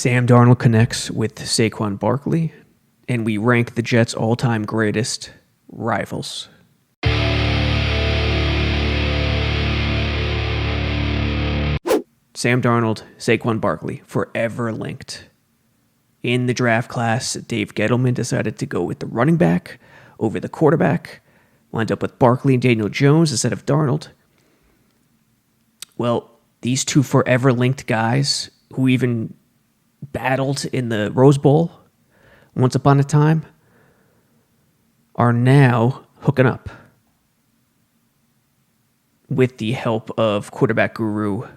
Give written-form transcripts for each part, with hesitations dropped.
Sam Darnold connects with Saquon Barkley, and we rank the Jets' all-time greatest rivals. Sam Darnold, Saquon Barkley, forever linked. In the draft class, Dave Gettleman decided to go with the running back over the quarterback, wound up with Barkley and Daniel Jones instead of Darnold. Well, these two forever linked guys who even battled in the Rose Bowl once upon a time are now hooking up with the help of quarterback guru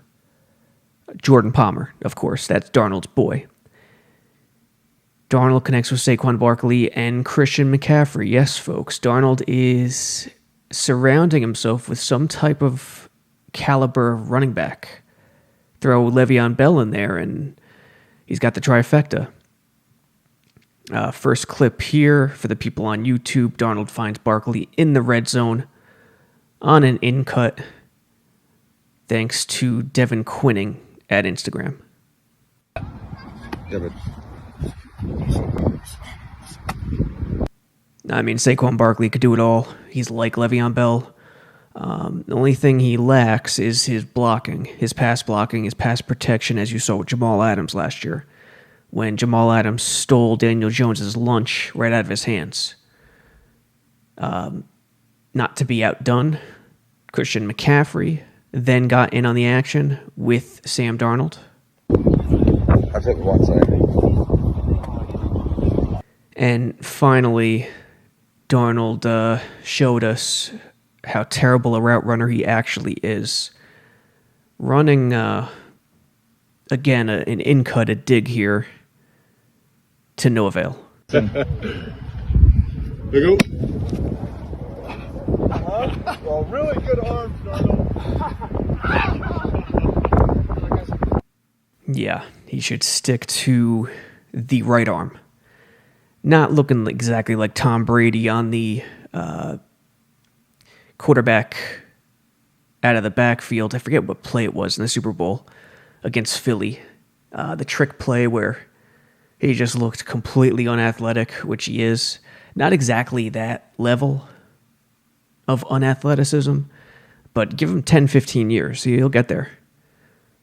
Jordan Palmer, of course. That's Darnold's boy. Darnold connects with Saquon Barkley and Christian McCaffrey. Yes, folks, Darnold is surrounding himself with some type of caliber running back. Throw Le'Veon Bell in there, and he's got the trifecta. First clip here for the people on YouTube. Darnold finds Barkley in the red zone on an in-cut, thanks to Devin Quinning at Instagram. Devin. I mean, Saquon Barkley could do it all. He's like Le'Veon Bell. The only thing he lacks is his blocking, his pass protection, as you saw with Jamal Adams last year, when Jamal Adams stole Daniel Jones's lunch right out of his hands. Not to be outdone, Christian McCaffrey then got in on the action with Sam Darnold. I took one second. And finally, Darnold showed us how terrible a route runner he actually is. Running, again, an in-cut, a dig here, to no avail. There you go. Well, really good arms, Darnold. Yeah, he should stick to the right arm. Not looking exactly like Tom Brady on the quarterback out of the backfield. I forget what play it was in the Super Bowl against Philly. The trick play where he just looked completely unathletic, which he is. Not exactly that level of unathleticism, but give him 10, 15 years. He'll get there.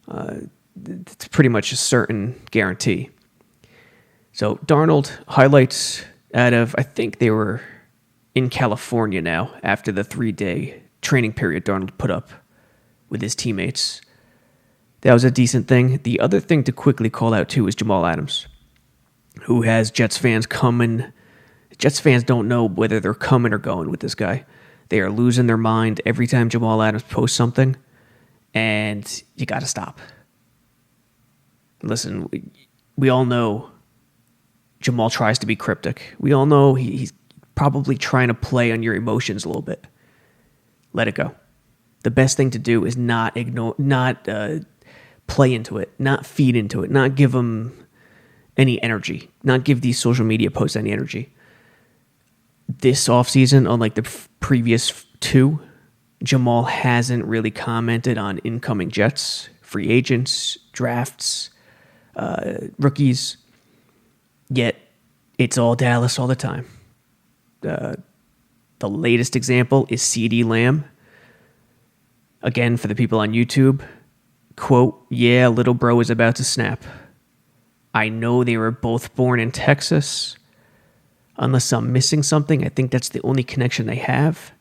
It's pretty much a certain guarantee. So Darnold highlights out of, I think they were in California now, after the 3-day training period Darnold put up with his teammates. That was a decent thing. The other thing to quickly call out, too, is Jamal Adams, who has Jets fans coming. Jets fans don't know whether they're coming or going with this guy. They are losing their mind every time Jamal Adams posts something, and you got to stop. Listen, we all know Jamal tries to be cryptic. We all know he's probably trying to play on your emotions a little bit. Let it go. The best thing to do is not play into it, not feed into it, not give him any energy, not give these social media posts any energy. This offseason, unlike the previous two, Jamal hasn't really commented on incoming Jets, free agents, drafts, rookies. Yet, it's all Dallas all the time. The latest example is CeeDee Lamb. Again, for the people on YouTube, quote, "Yeah, little bro is about to snap. I know they were both born in Texas. Unless I'm missing something, I think that's the only connection they have."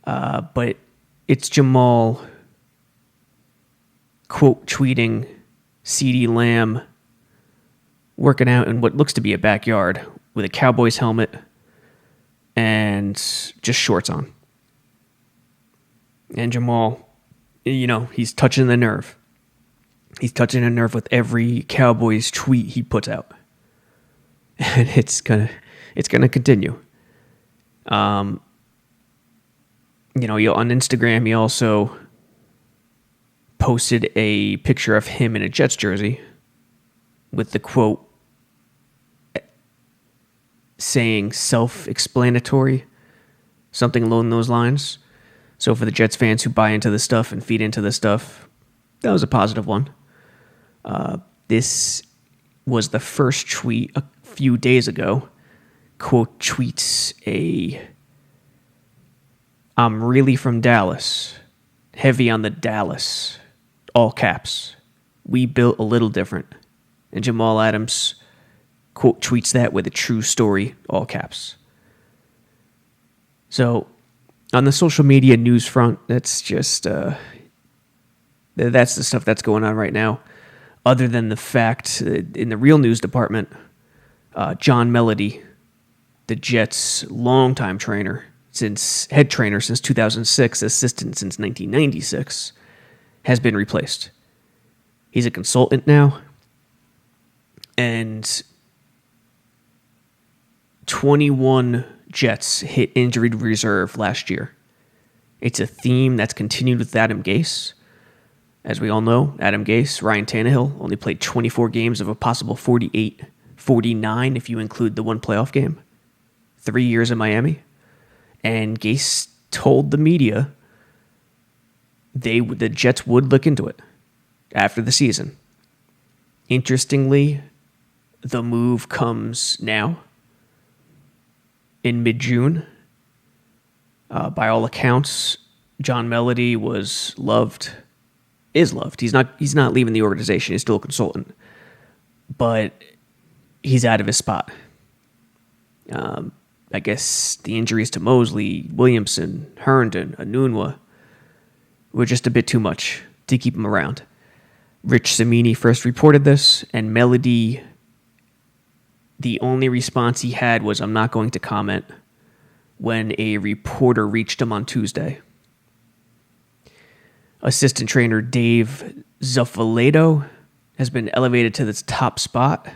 But it's Jamal, quote, tweeting CeeDee Lamb working out in what looks to be a backyard with a Cowboys helmet and just shorts on. And Jamal, he's touching the nerve. He's touching a nerve with every Cowboys tweet he puts out. And it's gonna continue. On Instagram, he also posted a picture of him in a Jets jersey with the quote saying self-explanatory, something along those lines. So for the Jets fans who buy into this stuff and feed into this stuff, that was a positive one. This was the first tweet a few days ago. Quote tweets I'm really from Dallas. Heavy on the Dallas. All caps. We built a little different. And Jamal Adams quote tweets that with a true story, all caps. So on the social media news front, that's just that's the stuff that's going on right now. Other than the fact in the real news department, John Melody, the Jets' longtime head trainer since 2006, assistant since 1996, has been replaced. He's a consultant now, and 21 Jets hit injured reserve last year. It's a theme that's continued with Adam Gase. As we all know, Adam Gase, Ryan Tannehill, only played 24 games of a possible 48, 49 if you include the one playoff game. 3 years in Miami. And Gase told the media the Jets would look into it after the season. Interestingly, the move comes now in mid-June. By all accounts, John Melody is loved. He's not leaving the organization. He's still a consultant, but he's out of his spot. I guess the injuries to Mosley, Williamson, Herndon, Anunwa were just a bit too much to keep him around. Rich Cimini first reported this, and Melody, the only response he had was, "I'm not going to comment," when a reporter reached him on Tuesday. Assistant trainer Dave Zuffaledo has been elevated to this top spot,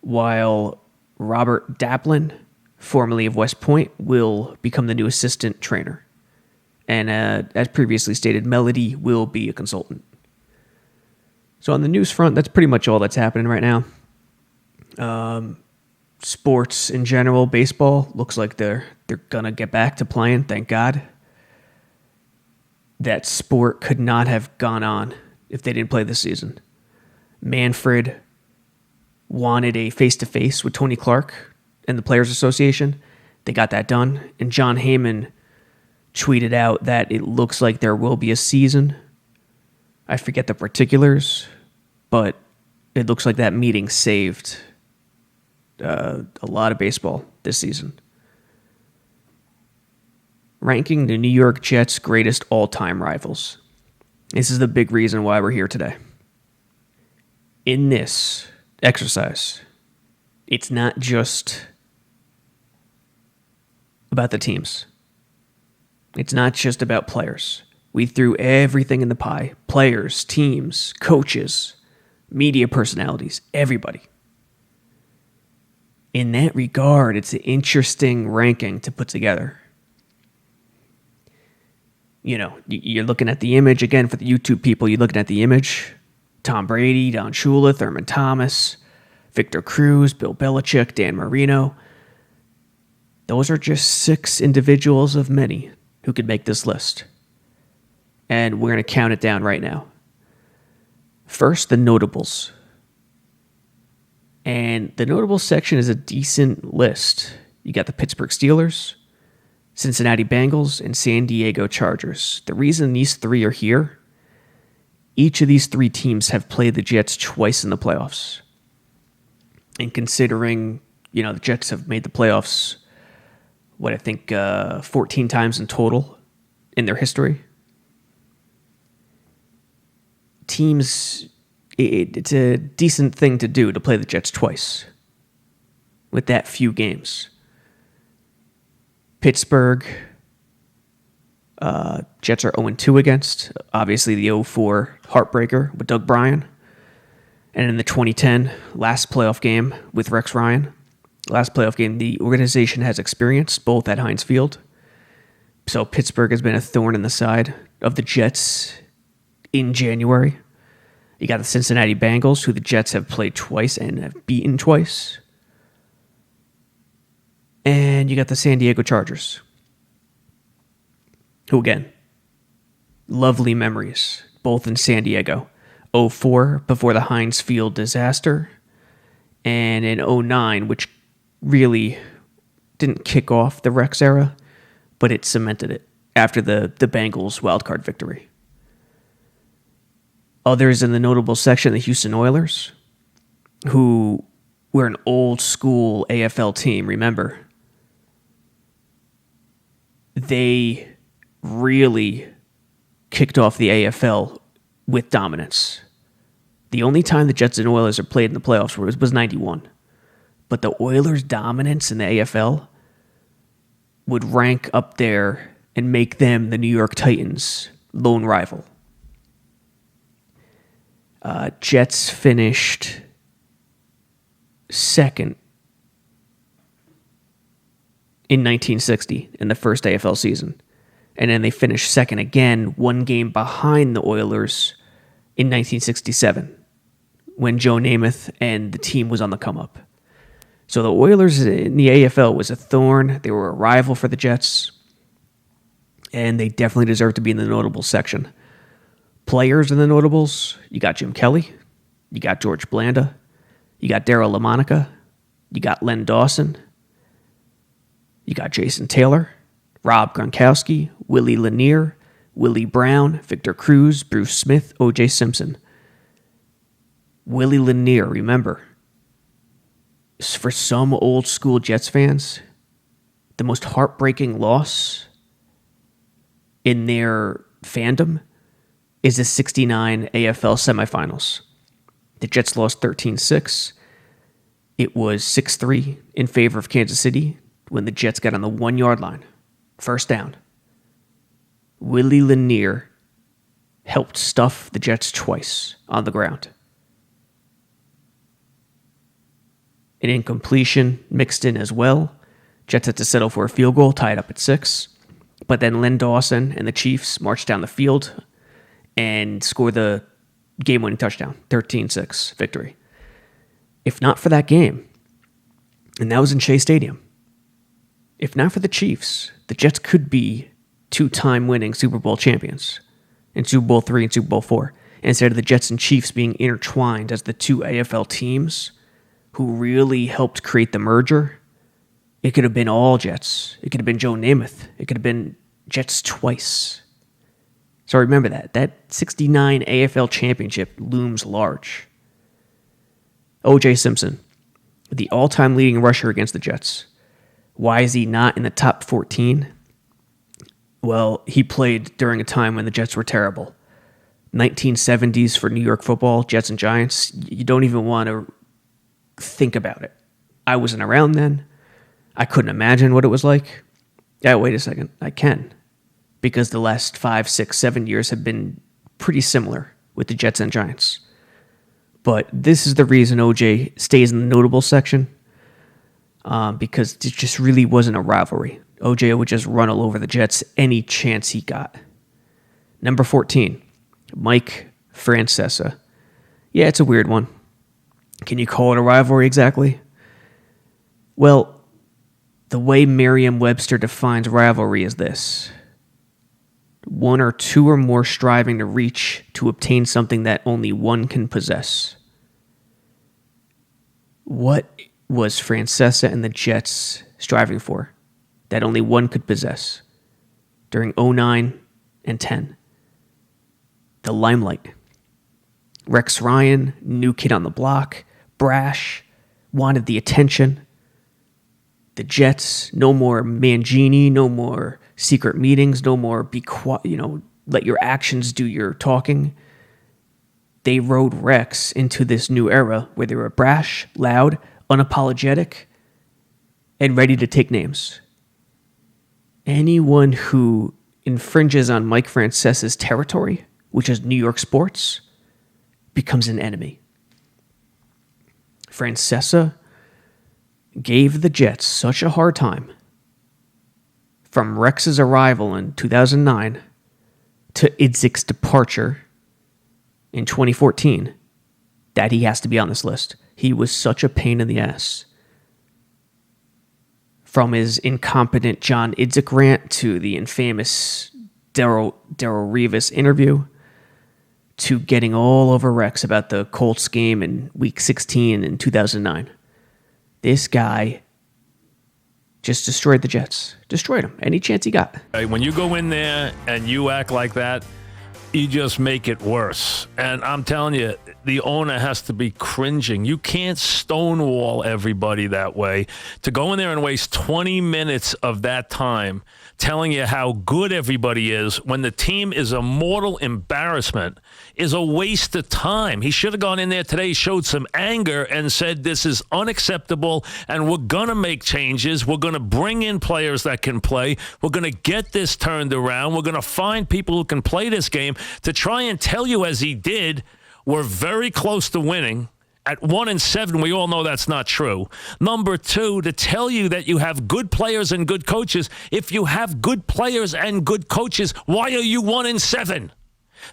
while Robert Daplin, formerly of West Point, will become the new assistant trainer. And as previously stated, Melody will be a consultant. So on the news front, that's pretty much all that's happening right now. Sports in general, baseball, looks like they're going to get back to playing, thank God. That sport could not have gone on if they didn't play this season. Manfred wanted a face-to-face with Tony Clark and the Players Association. They got that done. And John Heyman tweeted out that it looks like there will be a season. I forget the particulars, but it looks like that meeting saved a lot of baseball this season. Ranking the New York Jets' greatest all-time rivals. This is the big reason why we're here today. In this exercise, it's not just about the teams. It's not just about players. We threw everything in the pie. Players, teams, coaches, media personalities, everybody. In that regard, it's an interesting ranking to put together. You know, you're looking at the image, again, for the YouTube people, you're looking at the image. Tom Brady, Don Shula, Thurman Thomas, Victor Cruz, Bill Belichick, Dan Marino. Those are just 6 individuals of many who could make this list. And we're going to count it down right now. First, the notables. And the notables section is a decent list. You got the Pittsburgh Steelers, Cincinnati Bengals, and San Diego Chargers. The reason these 3 are here, each of these 3 teams have played the Jets twice in the playoffs. And considering, the Jets have made the playoffs, 14 times in total in their history. Teams, it's a decent thing to do to play the Jets twice with that few games. Pittsburgh, Jets are 0-2 against. Obviously, the 0-4 heartbreaker with Doug Bryan. And in the 2010 last playoff game with Rex Ryan, last playoff game the organization has experienced, both at Heinz Field. So Pittsburgh has been a thorn in the side of the Jets in January. You got the Cincinnati Bengals, who the Jets have played twice and have beaten twice. And you got the San Diego Chargers, who, again, lovely memories, both in San Diego. 0-4 before the Heinz Field disaster. and in 2009, which really didn't kick off the Rex era, but it cemented it after the Bengals wildcard victory. Others in the notable section, the Houston Oilers, who were an old school AFL team, remember? They really kicked off the AFL with dominance. The only time the Jets and Oilers have played in the playoffs was 91. But the Oilers' dominance in the AFL would rank up there and make them the New York Titans' lone rival. Jets finished second in 1960 in the first AFL season. And then they finished second again, one game behind the Oilers in 1967 when Joe Namath and the team was on the come up. So the Oilers in the AFL was a thorn. They were a rival for the Jets, and they definitely deserve to be in the notable section. Players in the notables, you got Jim Kelly, you got George Blanda, you got Darryl LaMonica, you got Len Dawson, you got Jason Taylor, Rob Gronkowski, Willie Lanier, Willie Brown, Victor Cruz, Bruce Smith, O.J. Simpson. Willie Lanier, remember, for some old school Jets fans, the most heartbreaking loss in their fandom is the 69 AFL semifinals. The Jets lost 13-6. It was 6-3 in favor of Kansas City when the Jets got on the 1-yard line. First down. Willie Lanier helped stuff the Jets twice on the ground. An incompletion mixed in as well. Jets had to settle for a field goal, tied up at 6. But then Len Dawson and the Chiefs marched down the field and scored the game-winning touchdown, 13-6 victory. If not for that game, and that was in Shea Stadium, if not for the Chiefs, the Jets could be two-time winning Super Bowl champions in Super Bowl III and Super Bowl IV. Instead of the Jets and Chiefs being intertwined as the two AFL teams who really helped create the merger, it could have been all Jets. It could have been Joe Namath. It could have been Jets twice. So remember that. That 69 AFL championship looms large. O.J. Simpson, the all-time leading rusher against the Jets. Why is he not in the top 14? Well, he played during a time when the Jets were terrible. 1970s for New York football, Jets and Giants. You don't even want to think about it. I wasn't around then. I couldn't imagine what it was like. Yeah, wait a second. I can. Because the last 5, 6, 7 years have been pretty similar with the Jets and Giants. But this is the reason OJ stays in the notable section, because it just really wasn't a rivalry. OJ would just run all over the Jets any chance he got. Number 14, Mike Francesa. Yeah, it's a weird one. Can you call it a rivalry exactly? Well, the way Merriam-Webster defines rivalry is this: one or two or more striving to reach to obtain something that only one can possess. What was Francesa and the Jets striving for that only one could possess during 2009 and 10? The limelight. Rex Ryan, new kid on the block, brash, wanted the attention. The Jets, no more Mangini, no more secret meetings, no more be quiet, let your actions do your talking. They rode Rex into this new era where they were brash, loud, unapologetic, and ready to take names. Anyone who infringes on Mike Francesa's territory, which is New York sports, becomes an enemy. Francesa gave the Jets such a hard time from Rex's arrival in 2009 to Idzik's departure in 2014 that he has to be on this list. He was such a pain in the ass. From his incompetent John Idzik rant to the infamous Darryl Revis interview to getting all over Rex about the Colts game in Week 16 in 2009. This guy just destroyed the Jets. Destroyed them. Any chance he got. When you go in there and you act like that, you just make it worse. And I'm telling you, the owner has to be cringing. You can't stonewall everybody that way. To go in there and waste 20 minutes of that time telling you how good everybody is when the team is a mortal embarrassment is a waste of time. He should have gone in there today, showed some anger, and said this is unacceptable, and we're going to make changes. We're going to bring in players that can play. We're going to get this turned around. We're going to find people who can play this game. To try and tell you, as he did, we're very close to winning. At 1-7, we all know that's not true. Number two, to tell you that you have good players and good coaches. If you have good players and good coaches, why are you 1-7?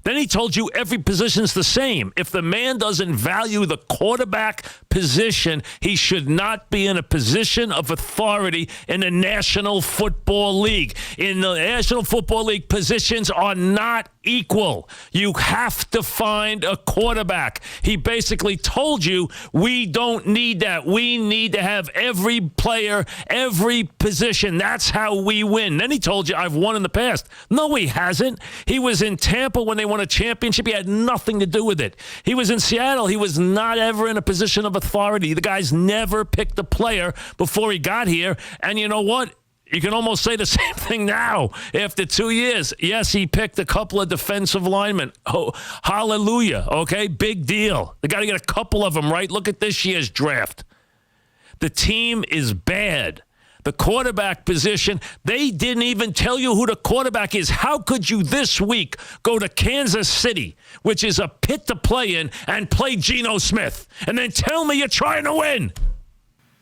Then he told you every position's the same. If the man doesn't value the quarterback position, he should not be in a position of authority in the National Football League. In the National Football League, positions are not equal. You have to find a quarterback. He basically told you, we don't need that. We need to have every player, every position. That's how we win. Then he told you, I've won in the past. No, he hasn't. He was in Tampa when they won a championship. He had nothing to do with it. He was in Seattle. He was not ever in a position of authority. The guy's never picked a player before he got here. And you know what? You can almost say the same thing now after 2 years. Yes, he picked a couple of defensive linemen. Oh, hallelujah. Okay, big deal. They got to get a couple of them right. Look at this year's draft. The team is bad. The quarterback position, they didn't even tell you who the quarterback is. How could you this week go to Kansas City, which is a pit to play in, and play Geno Smith, and then tell me you're trying to win?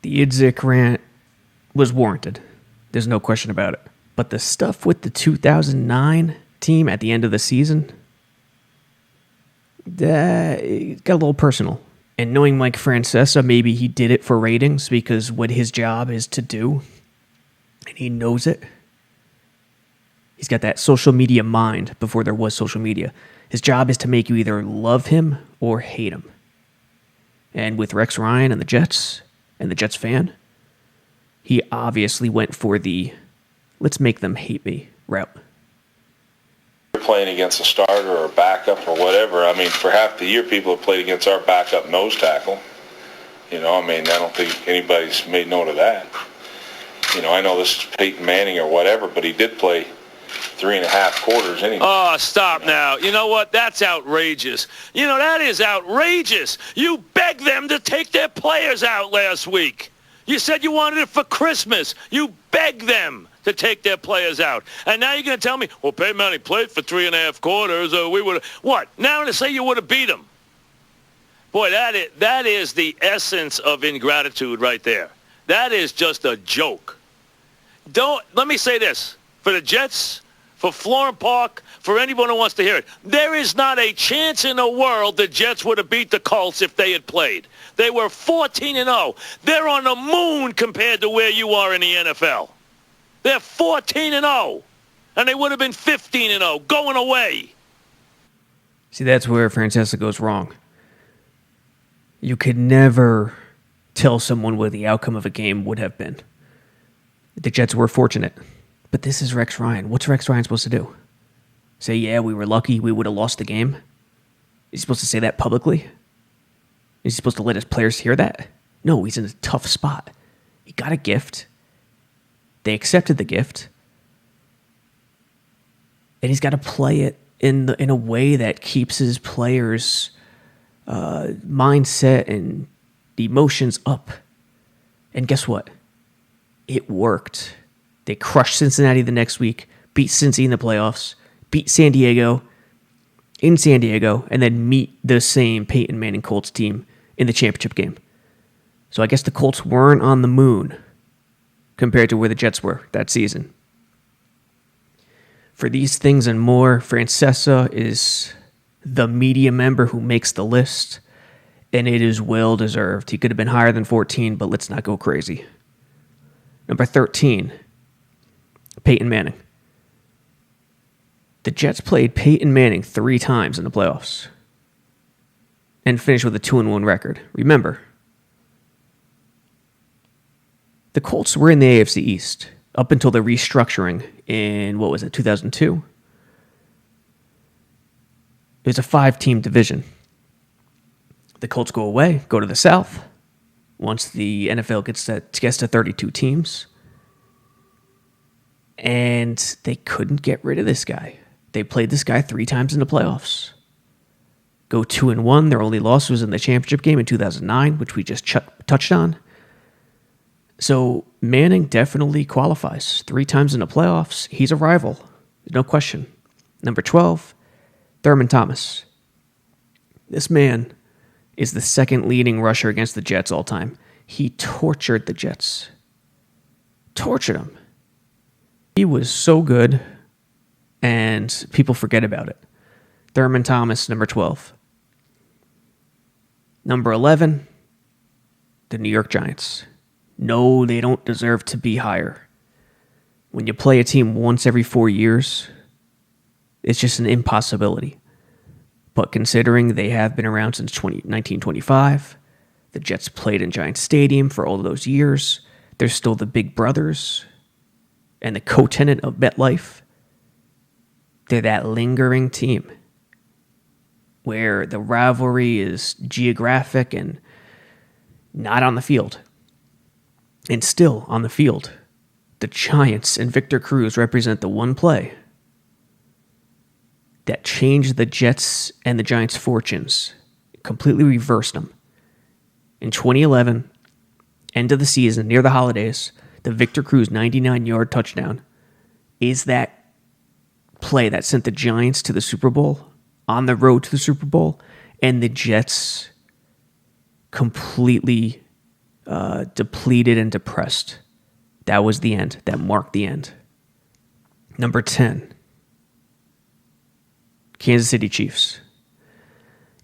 The Idzik rant was warranted. There's no question about it. But the stuff with the 2009 team at the end of the season, it got a little personal. And knowing Mike Francesa, maybe he did it for ratings because what his job is to do, and he knows it. He's got that social media mind before there was social media. His job is to make you either love him or hate him. And with Rex Ryan and the Jets fan, he obviously went for the let's make them hate me route. Playing against a starter or a backup or whatever. I mean, for half the year, people have played against our backup nose tackle. You know, I mean, I don't think anybody's made note of that. You know, I know this is Peyton Manning or whatever, but he did play 3.5 quarters anyway. Oh, stop now. You know what? That's outrageous. You know, that is outrageous. You begged them to take their players out last week. You said you wanted it for Christmas. You begged them to take their players out. And now you're going to tell me, well, Peyton Manning played for 3.5 quarters, or we would have... What? Now to say you would have beat him. Boy, that is the essence of ingratitude right there. That is just a joke. Let me say this. For the Jets, for Florham Park, for anyone who wants to hear it, there is not a chance in the world the Jets would have beat the Colts if they had played. They were 14-0. They're on the moon compared to where you are in the NFL. They're 14-0, and they would have been 15-0 going away. See, that's where Francesa goes wrong. You could never tell someone what the outcome of a game would have been. The Jets were fortunate, but this is Rex Ryan. What's Rex Ryan supposed to do? Say, yeah, we were lucky, we would have lost the game? Is he supposed to say that publicly? Is he supposed to let his players hear that? No, he's in a tough spot. He got a gift. They accepted the gift. And he's got to play it in a way that keeps his players' mindset and emotions up. And guess what? It worked. They crushed Cincinnati the next week, beat Cincy in the playoffs, beat San Diego in San Diego, and then meet the same Peyton Manning Colts team in the championship game. So I guess the Colts weren't on the moon compared to where the Jets were that season. For these things and more, Francesa is the media member who makes the list, and it is well deserved. He could have been higher than 14, but let's not go crazy. Number 13, Peyton Manning. The Jets played Peyton Manning 3 times in the playoffs and finished with a 2-1 record. Remember, The Colts were in the AFC East up until the restructuring in, 2002? It was a 5-team division. The Colts go away, go to the South. Once the NFL gets to 32 teams. And they couldn't get rid of this guy. They played this guy 3 times in the playoffs. Go 2-1. Their only loss was in the championship game in 2009, which we just touched on. So Manning definitely qualifies. 3 times in the playoffs. He's a rival. No question. Number 12, Thurman Thomas. This man is the second leading rusher against the Jets all time. He tortured the Jets. Tortured them. He was so good, and people forget about it. Thurman Thomas, number 12. Number 11, the New York Giants. No, they don't deserve to be higher. When you play a team once every 4 years, it's just an impossibility. But considering they have been around since 1925, the Jets played in Giants Stadium for all of those years, they're still the big brothers and the co-tenant of MetLife. They're that lingering team where the rivalry is geographic and not on the field. And still on the field, the Giants and Victor Cruz represent the one play that changed the Jets and the Giants' fortunes, completely reversed them. In 2011, end of the season, near the holidays, the Victor Cruz 99-yard touchdown is that play that sent the Giants to the Super Bowl, on the road to the Super Bowl, and the Jets completely depleted and depressed. That was the end. That marked the end. Number 10, Kansas City Chiefs.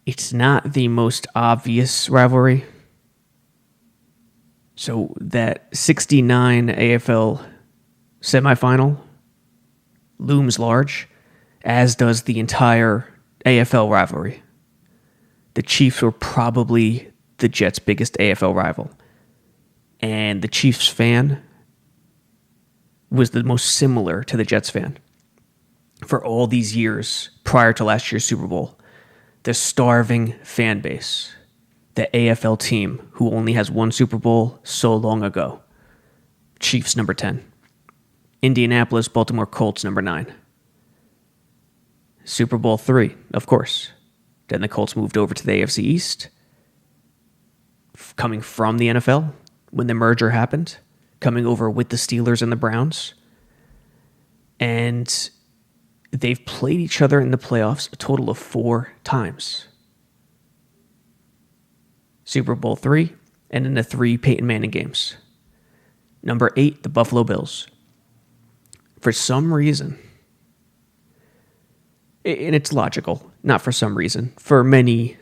It's not the most obvious rivalry. So that 69 AFL semifinal looms large, as does the entire AFL rivalry. The Chiefs were probably the Jets' biggest AFL rival. And the Chiefs fan was the most similar to the Jets fan. For all these years prior to last year's Super Bowl, the starving fan base, the AFL team who only has one Super Bowl so long ago. Chiefs, number 10. Indianapolis, Baltimore Colts, number 9. Super Bowl 3, of course. Then the Colts moved over to the AFC East, coming from the NFL when the merger happened, coming over with the Steelers and the Browns. And they've played each other in the playoffs a total of 4 times. Super Bowl 3, and in the 3 Peyton Manning games. Number 8, the Buffalo Bills. For some reason, and it's logical, not for some reason, for many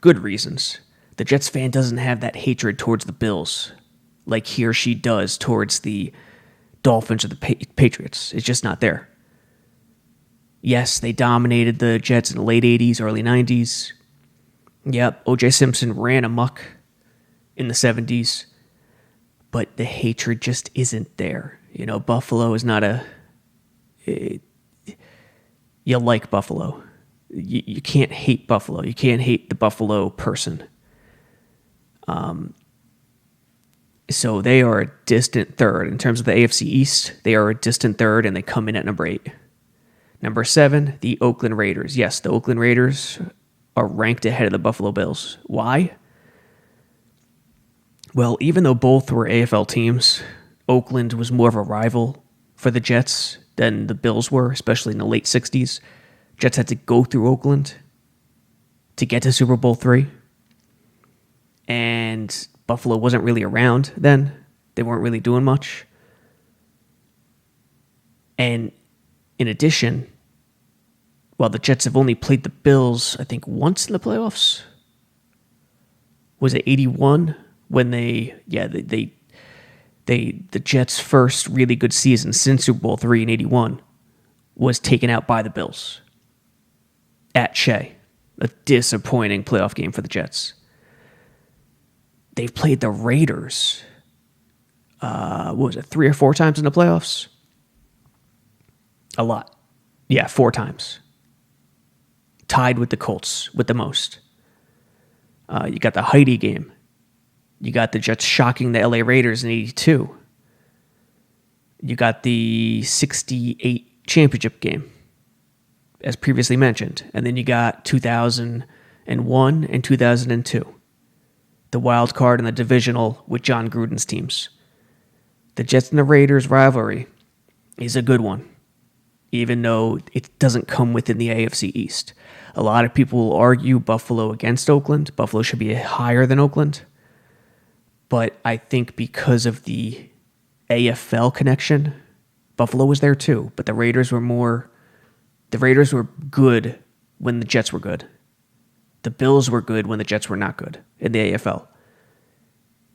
good reasons, the Jets fan doesn't have that hatred towards the Bills like he or she does towards the Dolphins or the Patriots. It's just not there. Yes, they dominated the Jets in the late 80s, early 90s. Yep, O.J. Simpson ran amok in the 70s. But the hatred just isn't there. You know, Buffalo is not you like Buffalo. You can't hate Buffalo. You can't hate the Buffalo person. So they are a distant third. In terms of the AFC East, they are a distant third, and they come in at number 8. Number 7, the Oakland Raiders. Yes, the Oakland Raiders are ranked ahead of the Buffalo Bills. Why? Well, even though both were AFL teams, Oakland was more of a rival for the Jets than the Bills were, especially in the late 60s. Jets had to go through Oakland to get to Super Bowl 3. And Buffalo wasn't really around then. They weren't really doing much. And in addition, while the Jets have only played the Bills, I think, once in the playoffs. Was it 81 when the Jets' first really good season since Super Bowl 3 in 81 was taken out by the Bills at Shea. A disappointing playoff game for the Jets. They've played the Raiders what was it, 3 or 4 times in the playoffs? A lot. Yeah, 4 times. Tied with the Colts with the most. You got the Heidi game. You got the Jets shocking the LA Raiders in 82. You got the 68 championship game, as previously mentioned. And then you got 2001 and 2002. The wild card and the divisional with John Gruden's teams. The Jets and the Raiders rivalry is a good one, even though it doesn't come within the AFC East. A lot of people will argue Buffalo against Oakland. Buffalo should be higher than Oakland. But I think because of the AFL connection, Buffalo was there too. But the Raiders were good when the Jets were good. The Bills were good when the Jets were not good in the AFL.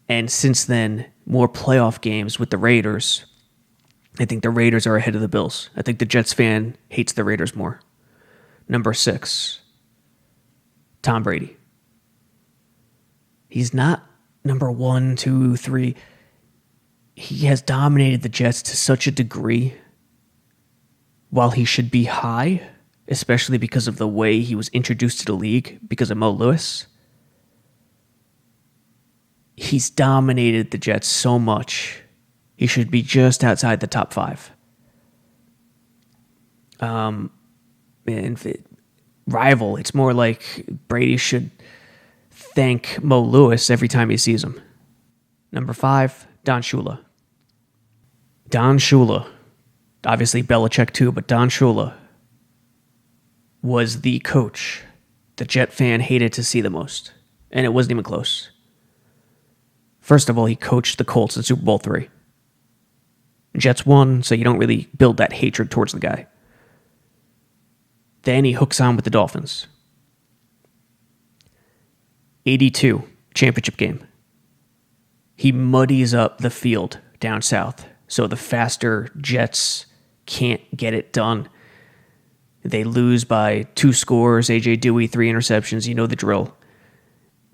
And since then, more playoff games with the Raiders. I think the Raiders are ahead of the Bills. I think the Jets fan hates the Raiders more. Number 6, Tom Brady. He's not number 1, 2, 3. He has dominated the Jets to such a degree. While he should be high, especially because of the way he was introduced to the league, because of Mo Lewis, he's dominated the Jets so much. He should be just outside the top 5. Rival, it's more like Brady should thank Mo Lewis every time he sees him. Number 5, Don Shula. Don Shula, obviously Belichick too, but Don Shula was the coach the Jet fan hated to see the most, and it wasn't even close. First of all, he coached the Colts in Super Bowl III. Jets won, so you don't really build that hatred towards the guy. Then he hooks on with the Dolphins. 82, championship game. He muddies up the field down south, so the faster Jets can't get it done. They lose by 2 scores, A.J. Dewey, 3 interceptions, you know the drill.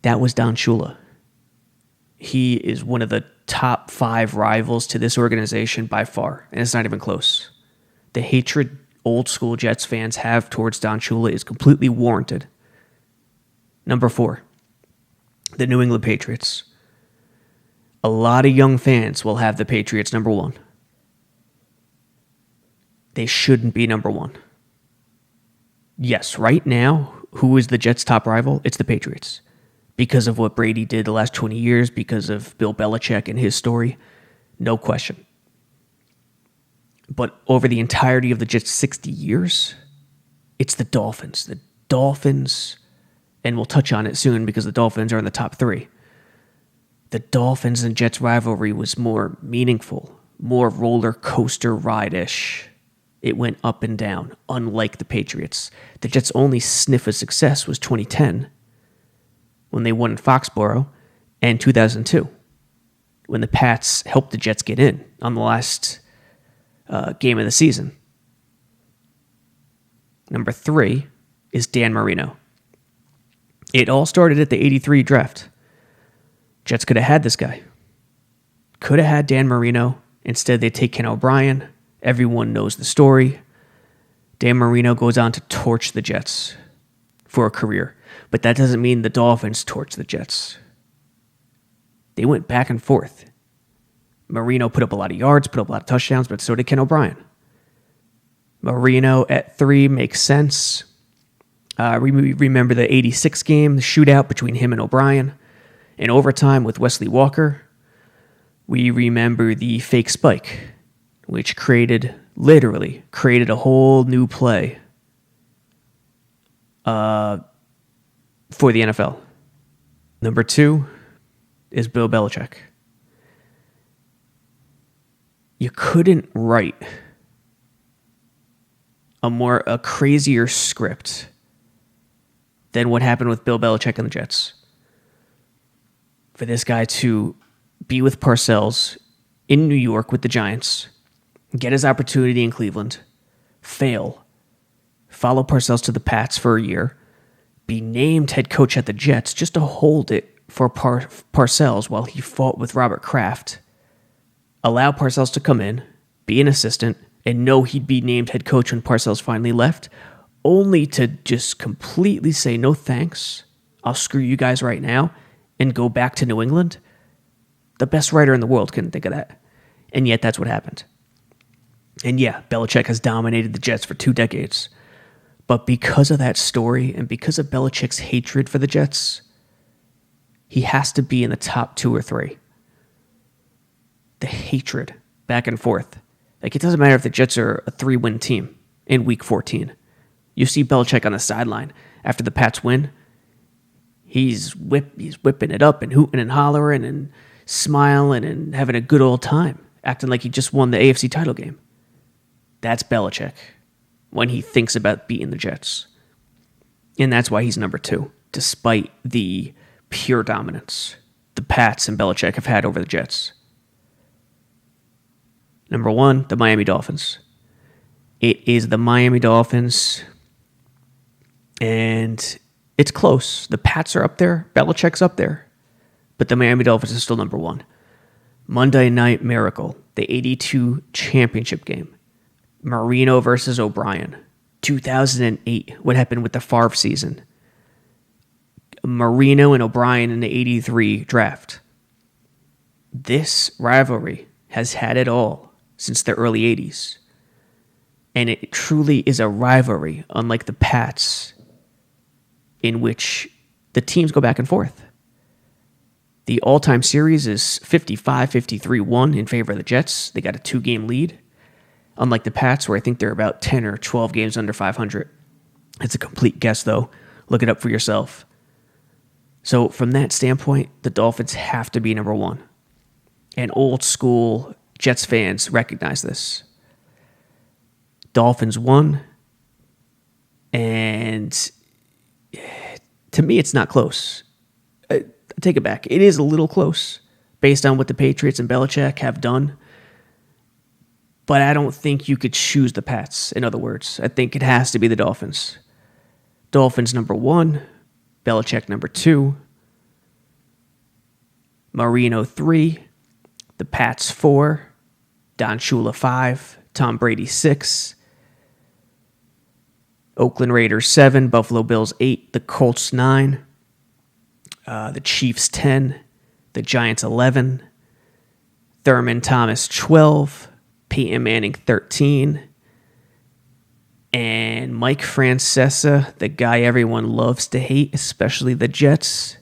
That was Don Shula. He is one of the top 5 rivals to this organization by far, and it's not even close. The hatred old school Jets fans have towards Don Shula is completely warranted. Number 4, the New England Patriots. A lot of young fans will have the Patriots number 1. They shouldn't be number 1. Yes, right now, who is the Jets' top rival? It's the Patriots. Because of what Brady did the last 20 years, because of Bill Belichick and his story, no question. But over the entirety of the Jets' 60 years, it's the Dolphins. The Dolphins, and we'll touch on it soon because the Dolphins are in the top 3. The Dolphins and Jets rivalry was more meaningful, more roller coaster ride-ish. It went up and down, unlike the Patriots. The Jets' only sniff of success was 2010, when they won in Foxborough, and 2002, when the Pats helped the Jets get in on the last game of the season. Number 3 is Dan Marino. It all started at the 83 draft. Jets could have had this guy. Could have had Dan Marino. Instead, they take Ken O'Brien. Everyone knows the story. Dan Marino goes on to torch the Jets for a career. But that doesn't mean the Dolphins torched the Jets. They went back and forth. Marino put up a lot of yards, put up a lot of touchdowns, but so did Ken O'Brien. Marino at 3 makes sense. We remember the 86 game, the shootout between him and O'Brien. In overtime with Wesley Walker. We remember the fake spike, which literally created a whole new play for the NFL. Number 2 is Bill Belichick. You couldn't write a crazier script than what happened with Bill Belichick and the Jets. For this guy to be with Parcells in New York with the Giants, get his opportunity in Cleveland, fail, follow Parcells to the Pats for a year, be named head coach at the Jets just to hold it for Parcells while he fought with Robert Kraft, allow Parcells to come in, be an assistant, and know he'd be named head coach when Parcells finally left, only to just completely say, no thanks, I'll screw you guys right now, and go back to New England? The best writer in the world couldn't think of that. And yet that's what happened. And yeah, Belichick has dominated the Jets for 2 decades. But because of that story and because of Belichick's hatred for the Jets, he has to be in the top 2 or 3. The hatred back and forth. Like, it doesn't matter if the Jets are a 3-win team in week 14. You see Belichick on the sideline after the Pats win. He's whipping it up and hooting and hollering and smiling and having a good old time, acting like he just won the AFC title game. That's Belichick when he thinks about beating the Jets. And that's why he's number 2, despite the pure dominance the Pats and Belichick have had over the Jets. Number 1, the Miami Dolphins. It is the Miami Dolphins, and it's close. The Pats are up there. Belichick's up there. But the Miami Dolphins is still number 1. Monday Night Miracle, the 82 championship game. Marino versus O'Brien. 2008, what happened with the Favre season. Marino and O'Brien in the 83 draft. This rivalry has had it all since the early 80s. And it truly is a rivalry, unlike the Pats, in which the teams go back and forth. The all-time series is 55-53-1 in favor of the Jets. They got a 2-game lead. Unlike the Pats, where I think they're about 10 or 12 games under 500. It's a complete guess, though. Look it up for yourself. So from that standpoint, the Dolphins have to be number 1. And old school Jets fans recognize this. Dolphins won, and to me, it's not close. I take it back. It is a little close based on what the Patriots and Belichick have done, but I don't think you could choose the Pats. In other words, I think it has to be the Dolphins. Dolphins number 1, Belichick number 2, Marino 3, the Pats 4, Don Shula 5, Tom Brady 6, Oakland Raiders 7, Buffalo Bills 8, the Colts 9, the Chiefs 10, the Giants 11, Thurman Thomas 12, Peyton Manning 13, and Mike Francesa, the guy everyone loves to hate, especially the Jets,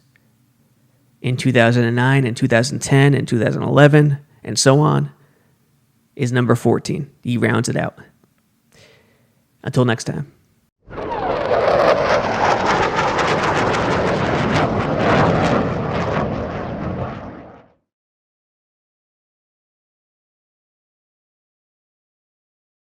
in 2009 and 2010 and 2011 and so on, is number 14. He rounds it out. Until next time.